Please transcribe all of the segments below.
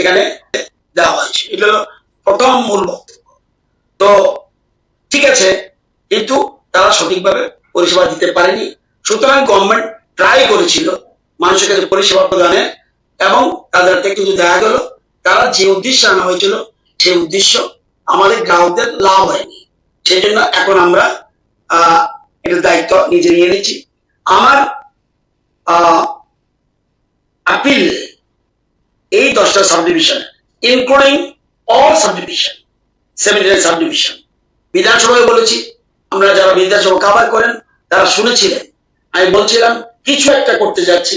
সেখানে দেওয়া হয়েছে। এটা হলো প্রথম মূল বক্তব্য। তো ঠিক আছে, কিন্তু তারা সঠিকভাবে পরিষেবা দিতে পারেনি। সুতরাং গভর্নমেন্ট ট্রাই করেছিল মানুষের কাছে পরিষেবা প্রদানে, এবং তাদেরকে কিন্তু দেখা গেল তারা যে উদ্দেশ্যে আনা হয়েছিল সেই উদ্দেশ্য আমাদের গ্রাহকদের লাভ হয়নি। সেই জন্য এখন আমরা এটার দায়িত্ব নিজে নিয়ে নিচ্ছি। আমার আপিল এই 10টা subdivision, including all subdivision, 79 subdivision, বিধানসভায় বলেছি। আমরা যারা বিধানসভা কভার করেন তারা শুনেছিলেন, আমি বলছিলাম কিছু একটা করতে যাচ্ছি,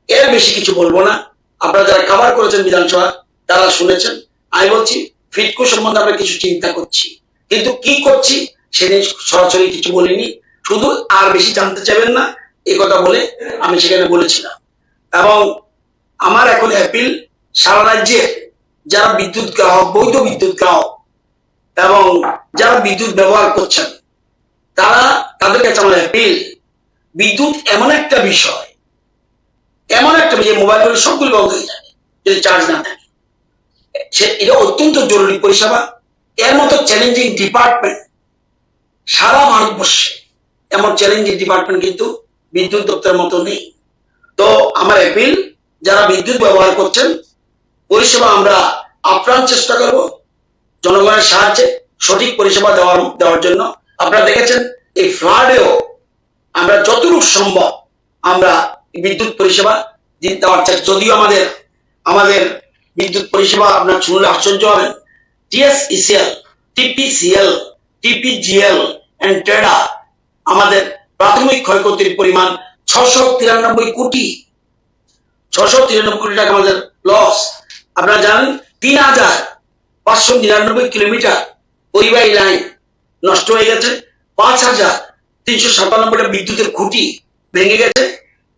এর বেশি কিছু বলবো না। আপনারা যারা কভার করেছেন বিধানসভা তারা শুনেছেন। আমি বলছি ফিটকো সম্বন্ধে আমরা কিছু চিন্তা করছি, কিন্তু কি করছি সেদিন সরাসরি কিছু বলিনি। শুধু আর বেশি জানতে চাইবেন না এই কথা বলে আমি সেখানে বলেছিলাম। এবং আমার এখন অ্যাপিল সারা রাজ্যে যারা বিদ্যুৎ গ্রাহক, বৈধ বিদ্যুৎ গ্রাহক এবং যারা বিদ্যুৎ ব্যবহার করছেন তাদের কাছে আমার অ্যাপিল, বিদ্যুৎ এমন একটা বিষয় যে মোবাইল ফোনে সবগুলো বন্ধ হয়ে যাবে যদি চার্জ না থাকে। এটা অত্যন্ত জরুরি পরিষেবা। এর মতো চ্যালেঞ্জিং ডিপার্টমেন্ট সারা ভারতবর্ষে, এমন চ্যালেঞ্জিং ডিপার্টমেন্ট কিন্তু বিদ্যুৎ দপ্তরের মতো নেই। তো আমার অ্যাপিল, যারা বিদ্যুৎ ব্যবহার করছেন পরিষেবা আমরা আপ্রাণ চেষ্টা করব জনগণের সাহায্যে সঠিক পরিষেবা দেওয়ার জন্য। আপনারা দেখেছেন এই ফ্লাডেও আমরা যতটুকু সম্ভব আমরা বিদ্যুৎ পরিষেবা দেওয়ার চেষ্টা। যদিও আমাদের বিদ্যুৎ পরিষেবা আপনার শুনলে আশ্চর্য হবেন। টিএসইসিএল, টিপিসিএল, টিপিজিএল এন্ড টেডা আমাদের প্রাথমিক ক্ষয়ক্ষতির পরিমাণ 693 কোটি। 693 কোটি টাকা আমাদের লস। আপনারা জানেন 3599 কিলোমিটার পরিবাহী লাইন নষ্ট হয়ে গেছে, 5397টা বিদ্যুতের খুঁটি ভেঙে গেছে,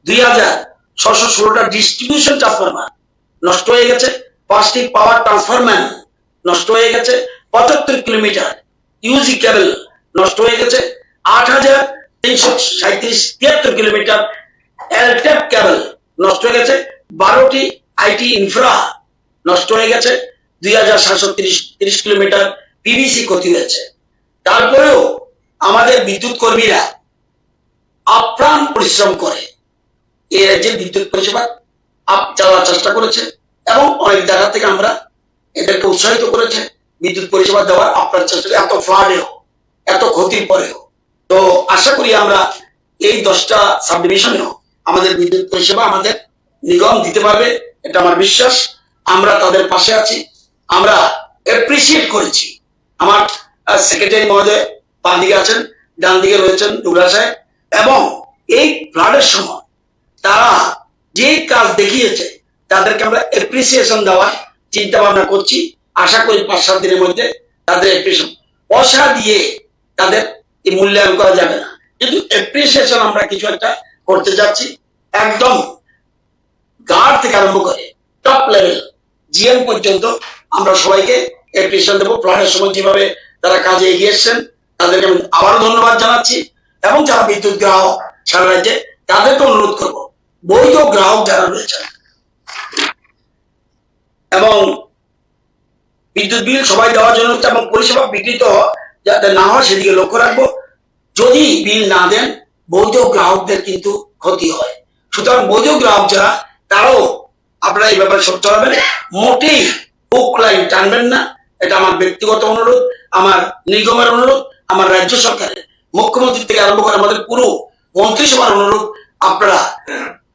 2616টা ডিস্ট্রিবিউশন ট্রান্সফরমার নষ্ট হয়ে গেছে, 5টি পাওয়ার ট্রান্সফরমার নষ্ট হয়ে গেছে, 75 কিলোমিটার ইউজি কেবল নষ্ট হয়ে গেছে, 8337 কিলোমিটার এলটেপ কেবল নষ্ট হয়ে গেছে, 12টি আইটি ইনফ্রা নষ্ট হয়ে গেছে, 2730 কিলোমিটার পিভিসি ক্ষতি হয়েছে। তারপরেও আমাদের বিদ্যুৎ কর্মীরা আপ্রাণ পরিশ্রম করে এই রাজ্যের বিদ্যুৎ পরিষেবা চালানোর চেষ্টা করেছে, এবং অনেক জায়গা থেকে আমরা এদেরকে উৎসাহিত করেছে বিদ্যুৎ পরিষেবা দেওয়ার আপ্রাণ চেষ্টা, এত ফ্লাডেও, এত ক্ষতির পরেও। তো আশা করি আমরা এই 10টা সাবডিভিশনেও আমাদের বিদ্যুৎ পরিষেবা আমাদের নিগম দিতে পারবে, এটা আমার বিশ্বাস। আমরা তাদের পাশে আছি, আমরা অ্যাপ্রিসিয়েট করেছি। আমার সেক্রেটারি মহোদয় বাম দিকে আছেন, ডান দিকে রয়েছেন ডুগরা সাহেব, এবং এই ফ্লাডের সময় তারা যে কাজ দেখিয়েছে তাদেরকে আমরা অ্যাপ্রিসিয়েশন দেওয়ার চিন্তা ভাবনা করছি। আশা করি 5-7 দিনের মধ্যে তাদের অ্যাপ্রিসিয়েশন, পয়সা দিয়ে তাদের মূল্যায়ন করা যাবে না, কিন্তু অ্যাপ্রিসিয়েশন আমরা কিছু একটা করতে যাচ্ছি। একদম গার্ড থেকে আরম্ভ করে টপ লেভেল জিএম পর্যন্ত আমরা সবাইকে অ্যাপ্রিসিয়েশন দেবো। ফ্লাডের সময় যেভাবে তারা কাজে এগিয়ে এসছেন তাদেরকে আমি আবারও ধন্যবাদ জানাচ্ছি। এবং যারা বিদ্যুৎ গ্রাহক সারা রাজ্যে তাদেরকে অনুরোধ করবো, বৈধ গ্রাহক যারা রয়েছেন এবং বিদ্যুৎ বিল সবাই দেওয়ার জন্য এবং পরিষেবা বিকৃত যাতে না হয় সেদিকে লক্ষ্য রাখবো। যদি বিল না দেন বৈধ গ্রাহকদের কিন্তু ক্ষতি হয়। সুতরাং বৈধ গ্রাহক যারা তারাও আপনারা এই ব্যাপারে সচ্ছল হবেন, মোটেই বুক লাইন টানবেন না। এটা আমার ব্যক্তিগত অনুরোধ, আমার নিগমের অনুরোধ, আমার রাজ্য সরকারের মুখ্যমন্ত্রী থেকে আরম্ভ করে আমাদের পুরো মন্ত্রিসভার অনুরোধ, আপনারা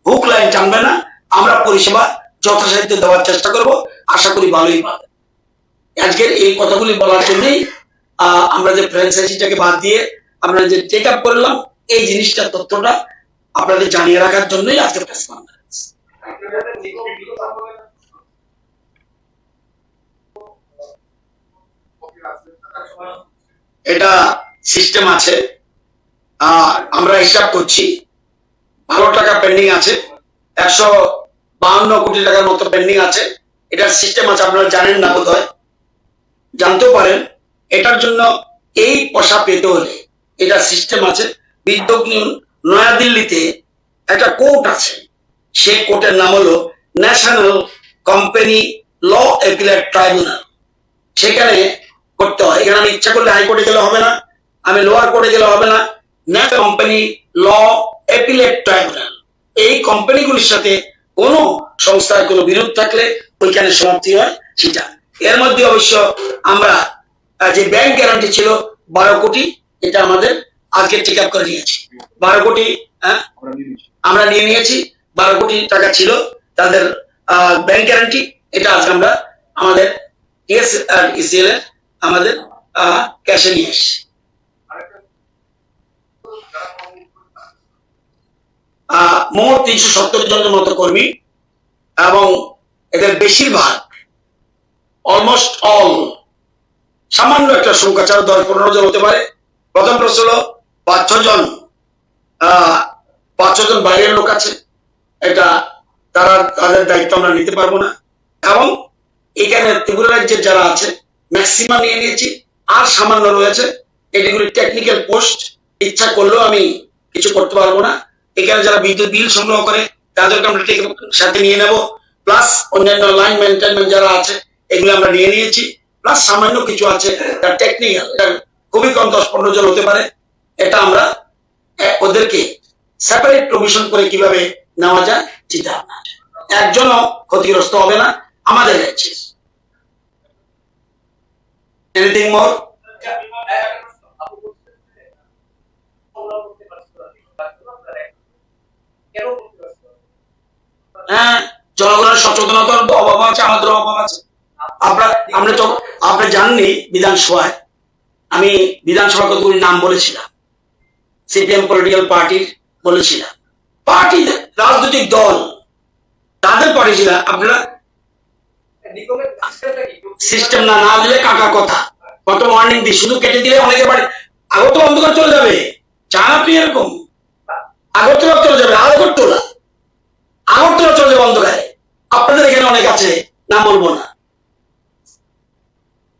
বুক লাইন টানবেন না। আমরা পরিষেবা যথাসাধ্য দেওয়ার চেষ্টা করব, আশা করি ভালোই পাবে। আজকের এই কথাগুলি বলার জন্যই আমরা যে ফ্র্যাঞ্চাইজিটাকে বাদ দিয়ে আমরা যে টেক আপ করলাম, এই জিনিসটা তথ্যটা আপনাদের জানিয়ে রাখার জন্যই আজকে প্রেস কনফারেন্স। এটা সিস্টেম আছে, আমরা হিসাব করছি 12 টাকা পেন্ডিং আছে, 152 কোটি টাকার মতো পেন্ডিং আছে। এটার সিস্টেম আছে, আপনারা জানেন না বোধহয়, জানতেও পারেন। এটার জন্য এই পয়সা পেতে হলে এটা সিস্টেম আছে। বিদ্যুৎ নয়াদিল্লিতে একটা কোর্ট আছে, সেই কোর্টের নাম হলো national company law appellate tribunal, সেখানে করতে হয়। এখানে আমি ইচ্ছা করলে হাইকোর্টে গেলে হবে না, আমি লোয়ার কোর্টে গেলে হবে না। কোম্পানি ল অ্যাপিলেট ট্রাইব্যুনাল, এই কোম্পানিগুলির সাথে কোন সংস্থার কোনো বিরোধ থাকলে ওইখানে সমাপ্তি হয় সেটা। এর মধ্যে অবশ্য আমরা যে ব্যাংক গ্যারান্টি ছিল 12 কোটি, এটা আমাদের আজকে চেক আপ করে নিয়েছি। 12 কোটি আমরা নিয়ে নিয়েছি, 12 কোটি টাকা ছিল তাদের ব্যাংক গ্যারান্টি। এটা আজকে আমরা আমাদের ইসিএল এর আমাদের ক্যাশে নিয়ে এসেছি। মোট 370 জনের মতো কর্মী, এবং এদের বেশিরভাগ অলমোস্ট অল, সামান্য একটা সংখ্যা ছাড়া 10-15 জন হতে পারে। প্রথম প্রশ্ন হলো 5-6 জন বাইরের লোক আছে, এটা তাদের দায়িত্ব আমরা নিতে পারবো না। এবং এখানে ত্রিপুরা রাজ্যের যারা আছে ম্যাক্সিমাম নিয়ে নিয়েছি, আর সামান্য রয়েছে। এগুলি টেকনিক্যাল পোস্ট, ইচ্ছা করলেও আমি কিছু করতে পারবো না। এখানে যারা বিদ্যুৎ বিল সংগ্রহ করে তাদেরকে আমরা সাথে নিয়ে নেব, প্লাস অন্যান্য লাইন মেনটেনমেন্ট যারা আছে এগুলো আমরা নিয়ে নিয়েছি, প্লাস সামান্য কিছু আছে তার টেকনিক্যাল, এটা খুবই কম 10-15 জন হতে পারে। এটা আমরা ওদেরকে সেপারেট প্রভিশন করে কিভাবে নেওয়া যায় চিন্তা ভাবনা, একজনও ক্ষতিগ্রস্ত হবে না আমাদের রাজ্যে। এনিথিং মোর? হ্যাঁ, জনগণের সচেতনতার অভাব আছে, আমাদের অভাব আছে। আপনি জাননি বিধানসভায় আমি বিধানসভা কতগুলি নাম বলেছিলাম, সিপিএম পলিটিক্যাল পার্টির বলেছিলাম, পার্টি রাজনৈতিক দল তাদের পার্টি ছিল। আপনারা সিস্টেম না দিলে কাকা কথা, কত ওয়ার্নিং দিই, শুধু কেটে দিলে অনেকের বাড়ি আগরতলা অন্ধকার চলে যাবে। চান আপনি এরকম? আগরতলা চলে যাবে, আগরতলা চলে যাবে অন্ধকারে। আপনাদের এখানে অনেক আছে, নাম বলবো না,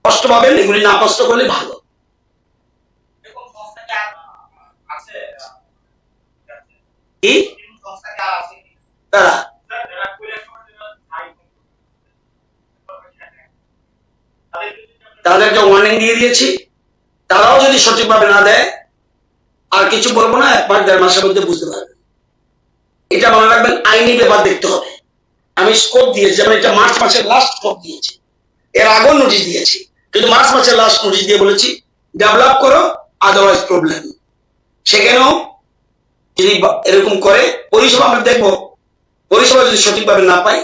কষ্ট পাবেন, এগুলি না কষ্ট করলে ভালো। কি তাদেরকে ওয়ার্নিং দিয়ে দিয়েছি, তারাও যদি সঠিকভাবে না দেয় আর কিছু বলবো না, 1-1.5 মাসের মধ্যে বুঝতে পারবেন। এটা মনে রাখবেন, আইনি ব্যাপার দেখতে হবে। আমি স্কোপ দিয়েছি, যেমন এটা মার্চ মাসের লাস্ট স্কোপ দিয়েছি, এর আগেও নোটিশ দিয়েছি, কিন্তু মার্চ মাসের লাস্ট নোটিশ দিয়ে বলেছি ডেভেলপ করো, আদারওয়াইজ প্রবলেম। সেখানেও যদি এরকম করে পরিষেবা আমরা দেখবো, পরিষেবা যদি সঠিকভাবে না পাই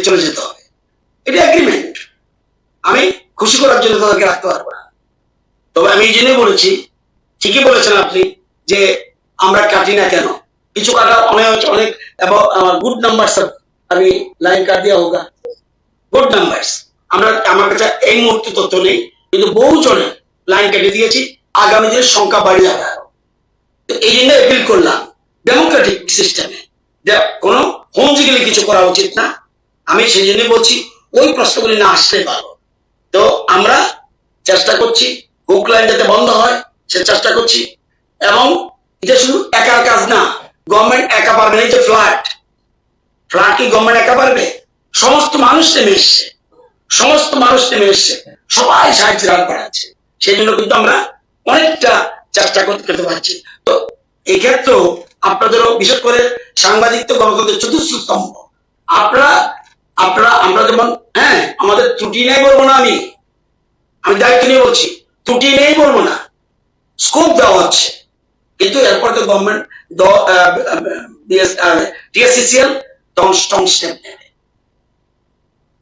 চলে যেতে হবে। এটা এগ্রিমেন্ট, আমি খুশি করার জন্য তাদেরকে রাখতে পারবো না। তবে আমি এই জন্যই বলেছি, ঠিকই বলেছেন আপনি যে আমরা কাটি না কেন, কিছু কাটা অনেক এবং গুড নাম্বারস, আমি লাইন কাট দিয়া হোক গুড নাম্বারস। আমার কাছে এই মুহূর্তে তথ্য নেই, কিন্তু বহু জনের লাইন কেটে দিয়েছি, আগামী দিনের সংখ্যা বাড়ি যাবে। এই জন্য অ্যাপিল করলাম ডেমোক্রেটিক সিস্টেমে, কোনো হোমজিক্যালি কিছু করা উচিত না। আমি সেই জন্য বলছি ওই প্রশ্নগুলি না আসলে ভালো। তো আমরা চেষ্টা করছি হুক লাইন যাতে বন্ধ হয়, সে চেষ্টা করছি। এবং এটা শুধু একার কাজ না, গভর্নমেন্ট একা পারবে না। এই যে ফ্ল্যাট কি গভর্নমেন্ট একা পারবে? সমস্ত মানুষ নেমে এসছে, সবাই সাহায্যের হাত বাড়াচ্ছে। সেই জন্য কিন্তু আমরা অনেকটা চেষ্টা করতে পারছি। তো এই ক্ষেত্রেও আপনাদেরও, বিশেষ করে সাংবাদিকত্ব গণতন্ত্রের চতুর্থ স্তম্ভ, আমরা যেমন, হ্যাঁ, আমাদের ত্রুটি নেই বলবো না, আমি দায়িত্ব নিয়ে বলছি, ত্রুটি নেই বলবো না, স্কোপ দেওয়া হচ্ছে। কিন্তু এরপর তো গভর্নমেন্ট টিএসসিসিএল স্ট্রং স্টেপ নেবে।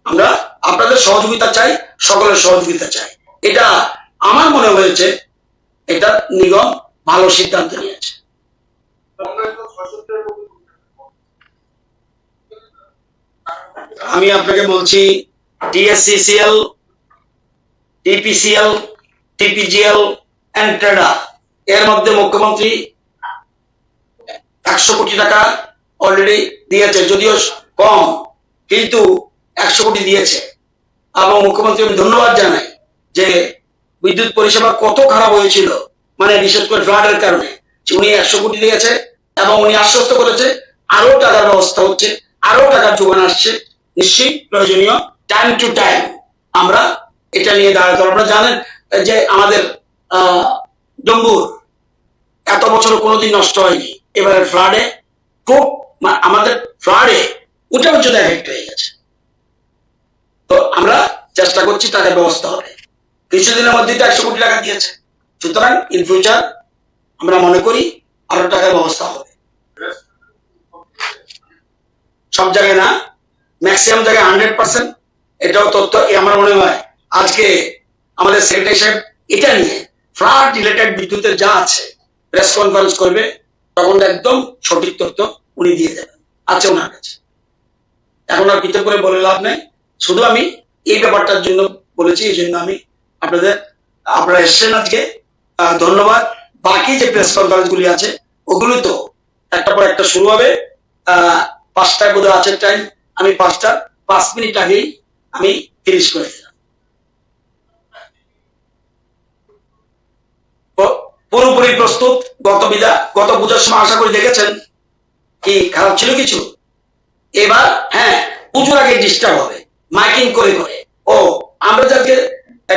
আমরা আপনাদের সহযোগিতা চাই, সকলের সহযোগিতা চাই। এটা আমার মনে হয়েছে এটা নিগম ভালো সিদ্ধান্ত নিয়েছে। আমি আপনাকে বলছি, টিএসসিসিএল, টিপিসিএল, টিপিজিএল এন্ড ট্রেডা, এর মধ্যে মুখ্যমন্ত্রী 100 কোটি টাকা অলরেডি দিয়েছে, যদিও কম, কিন্তু 100 কোটি দিয়েছে। এবং মুখ্যমন্ত্রী আমি ধন্যবাদ জানাই যে বিদ্যুৎ পরিষেবা কত খারাপ হয়েছিল, মানে বিশেষ করে ফ্লাডের কারণে, উনি 100 কোটি দিয়েছে এবং উনি আশ্বস্ত করেছে আরো টাকার ব্যবস্থা হচ্ছে, আরো টাকার যোগান আসছে। নিশ্চয়ই প্রয়োজনীয় টাইম টু টাইম আমরা এটা নিয়ে দাঁড়াতে হবে। আপনারা জানেন যে আমাদের ডম্বুর এত বছর কোনোদিন নষ্ট হয়নি, এবারে ফ্লাডে খুব আমাদের ফ্লাডে উঁচা উঁচুতে এফেক্ট হয়ে গেছে। তো আমরা চেষ্টা করছি তাদের ব্যবস্থা হবে। কিছুদিনের মধ্যে তো 100 কোটি টাকা দিয়েছে, সুতরাং ইন ফিউচার আমরা মনে করি আরো টাকার ব্যবস্থা হবে। সব জায়গায় না, ম্যাক্সিমাম জায়গায় 100%। এটাও তথ্য আমার মনে হয় আজকে আমাদের সেক্রেটারি সাহেব এটা নিয়ে ফ্লাড রিলেটেড বিদ্যুতের যা আছে প্রেস কনফারেন্স করবে, তখন একদম সঠিক তথ্য উনি দিয়ে দেবেন, আছে ওনার কাছে। এখন আর পিছন করে বলে লাভ নেই, শুধু আমি এই ব্যাপারটার জন্য বলেছি, এই জন্য আমি আপনারা এসছেন আজকে, ধন্যবাদ। বাকি যে প্রেস কনফারেন্স গুলি আছে ওগুলো তো একটা পর একটা শুরু হবে। 5টায় বোধহয় আছে টাইম, আমি 5টা 5 মিনিট আগেই আমি ফিনিশ করে দিলাম। পুরোপুরি প্রস্তুত। গত পূজার সময় আশা করি দেখেছেন কি খারাপ ছিল কিছু। এবার হ্যাঁ, পুজোর আগে ডিস্টার্ব হবে মাইকিং করে করে। ও আমরা যাকে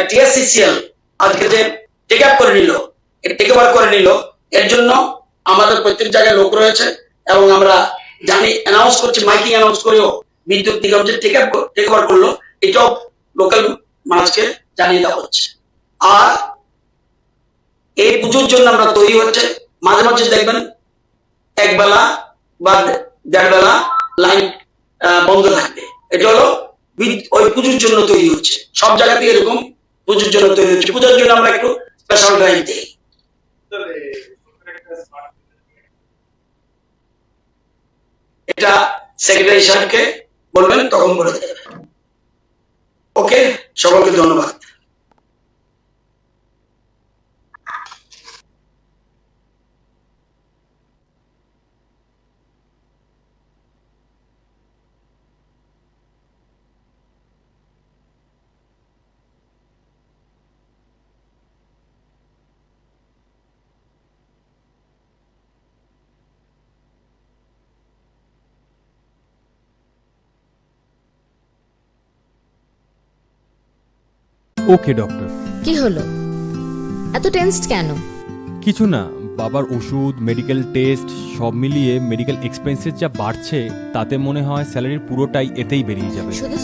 টিএসসিসিএল আজকে যে টেক আপ করে নিল, টেক ওভার করে নিল, এর জন্য আমাদের প্রত্যেক জায়গায় লোক রয়েছে এবং আমরা জানি অ্যানাউন্স করছি, মাইকিং অ্যানাউন্স করেও বিদ্যুৎ নিগম যে টেক ওভার করলো এটাও লোকাল মানুষকে জানিয়ে দেওয়া হচ্ছে। আর এই পুজোর জন্য আমরা তৈরি হচ্ছে। মাঝে মাঝে দেখবেন একবেলা বা 1.5 বেলা লাইন বন্ধ থাকবে, এটা হলো ওই পুজোর জন্য তৈরি হচ্ছে। সব জায়গাতে এরকম পুজোর জন্য তৈরি হচ্ছে। পুজোর জন্য আমরা একটু স্পেশাল ড্রাইভ দিই। এটা সেক্রেটারি সাহেবকে বলবেন, তখন বলে দেবেন। ওকে, সকলকে ধন্যবাদ। ওকে ডক্টর। কি হলো, এত টেনসড কেন? কিছু না, বাবার ওষুধ, মেডিকেল টেস্ট সব মিলিয়ে মেডিকেল এক্সপেন্সেস যা বাড়ছে তাতে মনে হয় স্যালারির পুরোটাই এতেই বেরিয়ে যাবে। শুধু